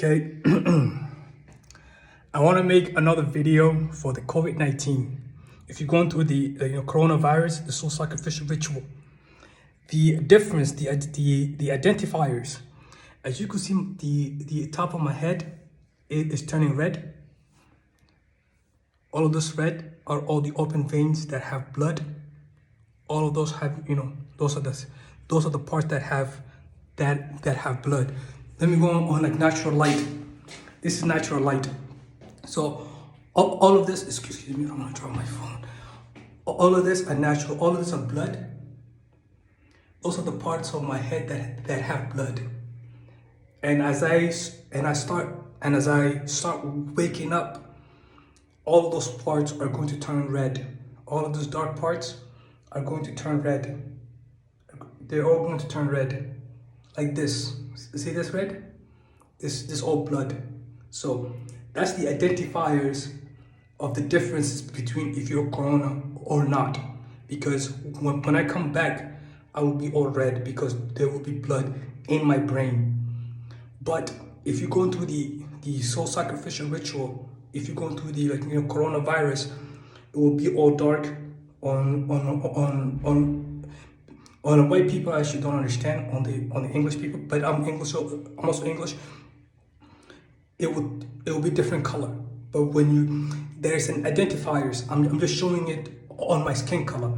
Okay, I want to make another video for the COVID-19. If you're going through the coronavirus, the soul sacrificial ritual, the difference, the identifiers, as you can see, the top of my head is turning red. All of this red are all the open veins that have blood. All of those have, those are the parts that have blood. Let me go on like natural light. This is natural light. So all of this, excuse me, I'm gonna drop my phone. All of this are natural. All of this are blood. Those are the parts of my head that have blood. And as I start waking up, all of those parts are going to turn red. All of those dark parts are going to turn red. They're all going to turn red, like this. See this red? This all blood. So that's the identifiers of the differences between if you're corona or not. Because when I come back, I will be all red because there will be blood in my brain. But if you're going through the soul sacrificial ritual, if you're going through the coronavirus, it will be all dark. On the white people, I actually don't understand. On the English people, but I'm English, so I'm also English. It will be different color. But when there's an identifiers, I'm just showing it on my skin color.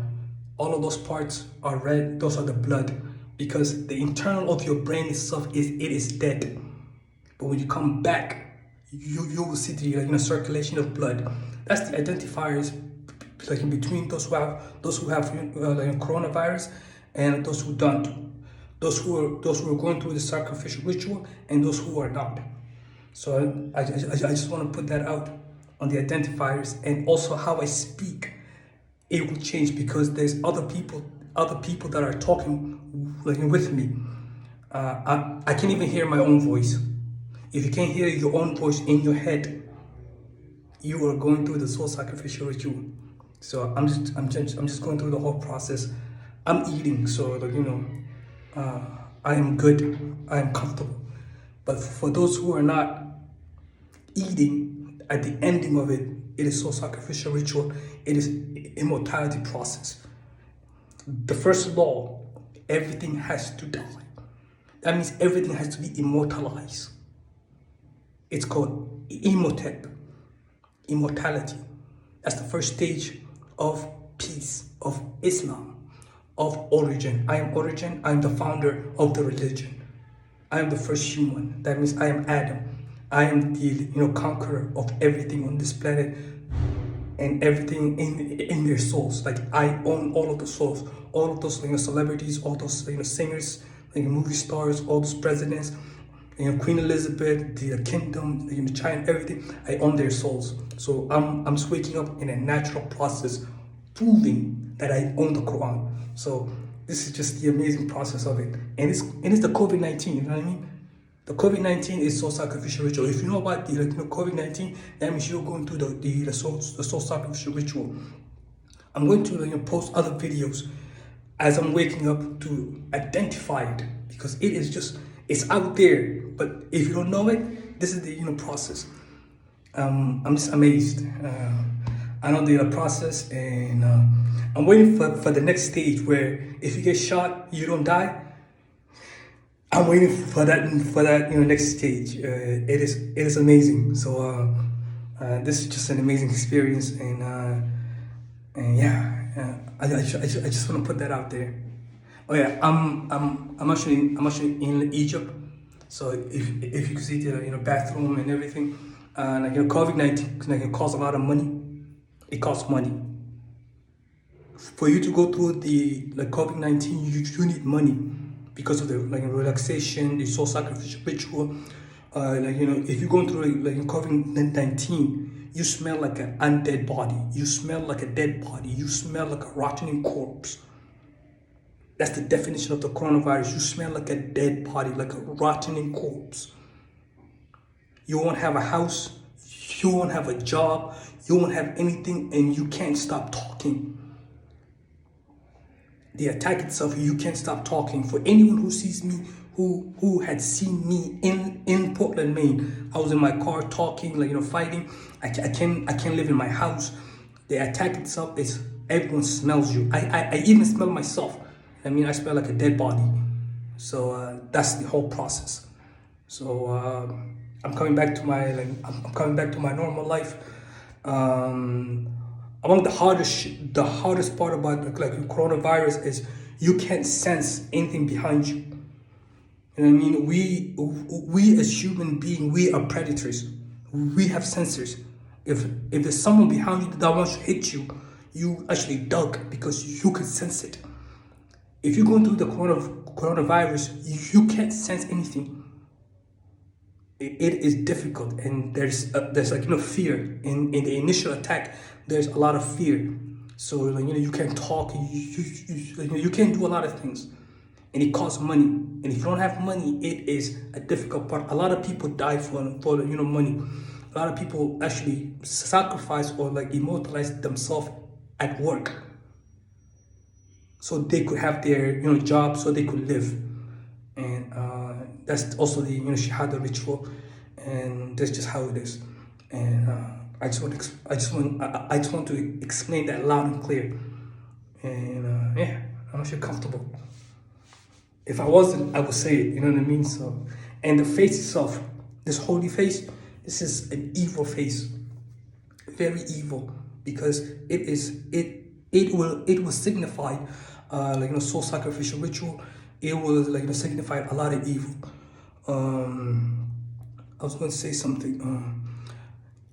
All of those parts are red. Those are the blood, because the internal of your brain itself is dead. But when you come back, you will see the circulation of blood. That's the identifiers, like in between those who have coronavirus and those who don't. Those who are going through the sacrificial ritual and those who are not. So I just want to put that out on the identifiers, and also how I speak. It will change because there's other people that are talking with me. I can't even hear my own voice. If you can't hear your own voice in your head, you are going through the soul sacrificial ritual. So I'm just going through the whole process. I'm eating, so I am good. I am comfortable. But for those who are not eating, at the ending of it, it is soul sacrificial ritual. It is immortality process. The first law, everything has to die. That means everything has to be immortalized. It's called immortality. That's the first stage of peace, of Islam, of origin. I am origin. I am the founder of the religion. I am the first human. That means I am Adam. I am the conqueror of everything on this planet and everything in their souls. Like I own all of the souls, all of those celebrities, all those singers, movie stars, all those presidents, Queen Elizabeth, the kingdom, China, everything. I own their souls. So I'm just waking up in a natural process, proving that I own the Quran. So this is just the amazing process of it, and it's the COVID-19. You know what I mean? The COVID-19 is soul sacrificial ritual. If you know about the COVID-19, that means you're going through the soul sacrificial ritual. I'm going to post other videos as I'm waking up to identify it, because it's out there. But if you don't know it, this is the process. I'm just amazed. I know the process, and I'm waiting for the next stage where if you get shot, you don't die. I'm waiting for that next stage. It is amazing. So this is just an amazing experience, and yeah, I just want to put that out there. Oh yeah, I'm actually in Egypt. So if you can see the bathroom and everything, COVID-19 costs a lot of money. It costs money. For you to go through the COVID-19, you need money, because of the relaxation, the soul sacrificial ritual. If you're going through COVID-19, you smell like an undead body. You smell like a dead body. You smell like a rotting corpse. That's the definition of the coronavirus. You smell like a dead body, like a rotting corpse. You won't have a house. You won't have a job. You won't have anything, and you can't stop talking. The attack itself, you can't stop talking. For anyone who sees me, who had seen me in Portland, Maine. I was in my car talking, like fighting. I can't live in my house. The attack itself is everyone smells you. I even smell myself. I mean, I smell like a dead body. So that's the whole process. So I'm coming back to my I'm coming back to my normal life. Among the hardest part about coronavirus is you can't sense anything behind you. You know what I mean? We as human beings, we are predators. We have sensors. If there's someone behind you that wants to hit you, you actually duck because you can sense it. If you're going through the coronavirus, you can't sense anything. It is difficult, and there's fear in the initial attack. There's a lot of fear, so you can't talk, you can't do a lot of things, and it costs money. And if you don't have money, it is a difficult part. A lot of people die for money. A lot of people actually sacrifice or immortalize themselves at work, so they could have their job, so they could live. And that's also the Shahada ritual, and that's just how it is. And I just want to explain that loud and clear. And yeah, I'm not sure comfortable. If I wasn't, I would say it. You know what I mean? So, and the face itself, this holy face, this is an evil face, very evil, because it will signify soul sacrificial ritual. It will signify a lot of evil. I was going to say something.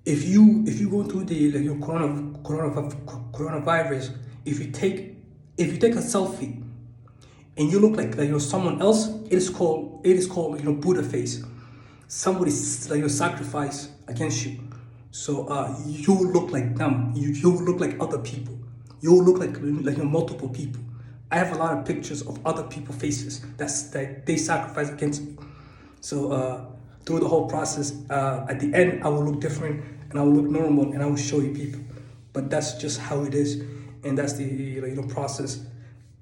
If you go through the coronavirus, if you take a selfie and you look like someone else, it is called Buddha face. Somebody sacrifice against you, so you will look like them. You will look like other people. You will look like multiple people. I have a lot of pictures of other people's faces that they sacrifice against me. So through the whole process, at the end, I will look different and I will look normal and I will show you people. But that's just how it is, and that's the process.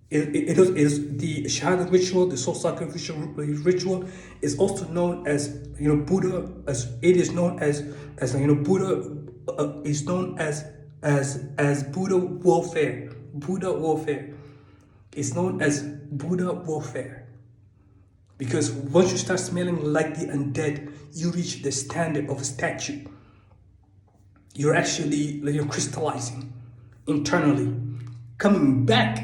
It is the Shahada ritual, the soul sacrificial ritual, is also known as Buddha. As it is known as Buddha is known as Buddha warfare. Buddha warfare. It's known as Buddha warfare, because once you start smelling like the undead, you reach the standard of a statue. You're actually crystallizing internally. Coming back,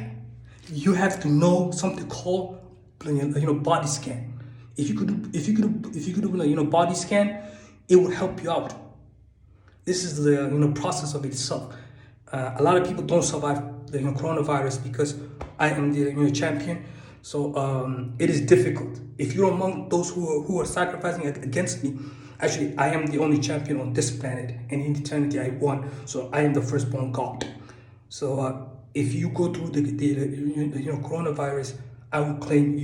you have to know something called body scan. If you could do body scan, it will help you out. This is the process of itself. A lot of people don't survive the coronavirus because I am the champion. So it is difficult. If you're among those who are sacrificing against me, actually I am the only champion on this planet, and in eternity I won. So I am the firstborn God. So if you go through the coronavirus, I will claim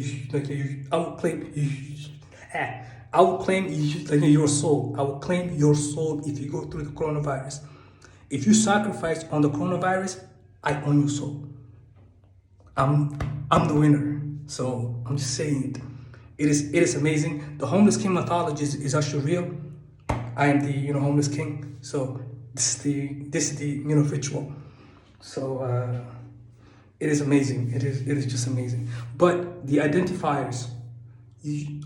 your soul. I will claim your soul if you go through the coronavirus. If you sacrifice on the coronavirus, I own your soul. I'm the winner. So I'm just saying it. It is amazing. The homeless king mythology is actually real. I am the homeless king. So this is the ritual. So it is amazing. It is just amazing. But the identifiers,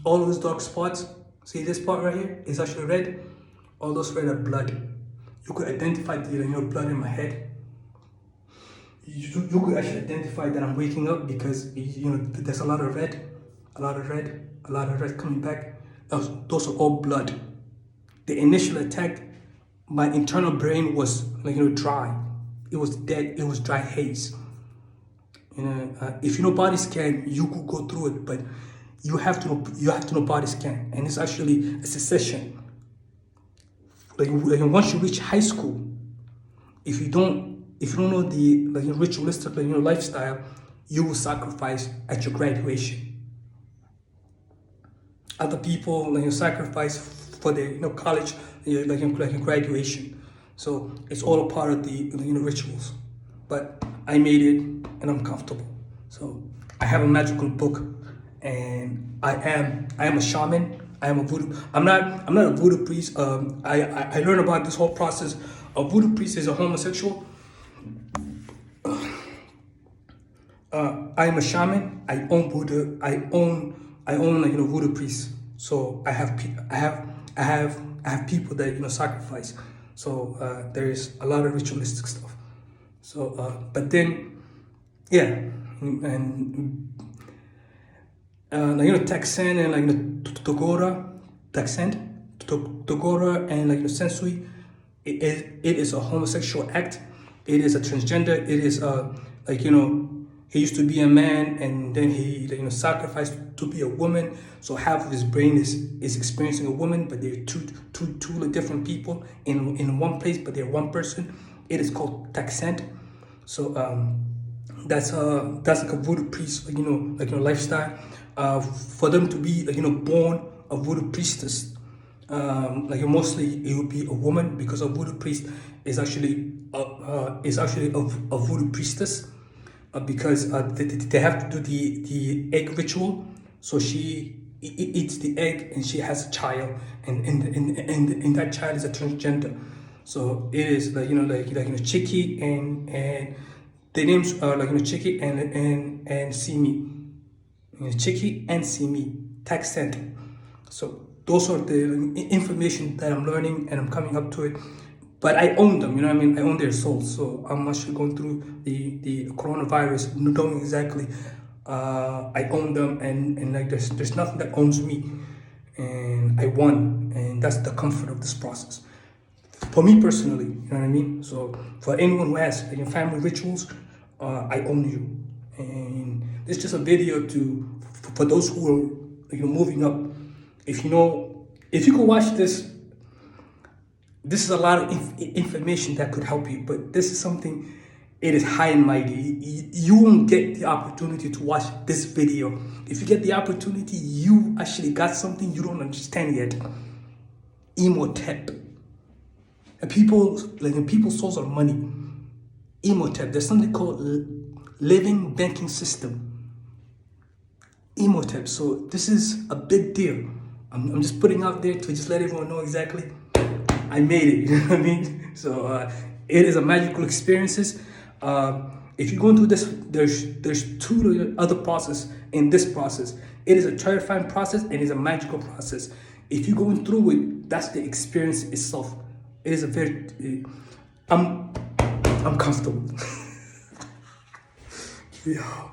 all those dark spots. See this part right here is actually red. All those red are blood. You could identify the blood in my head. You could actually identify that I'm waking up because there's a lot of red coming back. Those are all blood. The initial attack, my internal brain was dry. It was dead. It was dry haze. If you know body scan, you could go through it, but you have to know body scan, and it's actually a succession. Once you reach high school, if you don't know the ritualistic lifestyle, you will sacrifice at your graduation. Other people sacrifice for their college graduation. So it's all a part of the rituals. But I made it and I'm comfortable. So I have a magical book and I am a shaman. I am a voodoo. I'm not a voodoo priest. I learned about this whole process. A voodoo priest is a homosexual. I am a shaman. I own voodoo. I own like voodoo priests. So I have people that sacrifice. So there's a lot of ritualistic stuff. So but then yeah, and Texan and Togora, Texan, Togora and Sensui, it is a homosexual act. It is a transgender. It is he used to be a man and then he sacrificed to be a woman. So half of his brain is experiencing a woman, but they're two different people in one place, but they're one person. It is called Texan. So that's like a voodoo priest, lifestyle. For them to be born a voodoo priestess, mostly it would be a woman, because a voodoo priest is actually a voodoo priestess, because they have to do the egg ritual. So she eats the egg and she has a child, and that child is a transgender. So it is Chicky and the names are Chicky and Simi. Chicky and Simi, Texan. So those are the information that I'm learning and I'm coming up to it. But I own them, I own their souls. So I'm actually going through the coronavirus, knowing exactly I own them, and there's nothing that owns me, and I won, and that's the comfort of this process. For me personally, you know what I mean? So for anyone who has family rituals, I own you. And it's just a video for those who are moving up. If you can watch this, this is a lot of information that could help you. But this is something, it is high and mighty. You won't get the opportunity to watch this video. If you get the opportunity, you actually got something you don't understand yet. Emotep. And people's souls are money. Emotep. There's something called living banking system. Emotep. So this is a big deal. I'm just putting out there to just let everyone know exactly I made it. You know what I mean? So it is a magical experiences. If you go into this, there's two other process in this process. It is a terrifying process and it's a magical process. If you're going through it, that's the experience itself. It is a very I'm comfortable. Yeah.